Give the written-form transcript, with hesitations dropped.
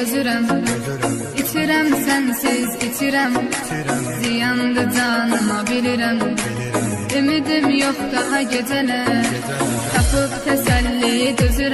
dözürəm. İçirəm sənsiz içirəm, ziyandı canıma bilirəm. Ümidim yox daha gecələr, tapıb təsəlli dözürəm.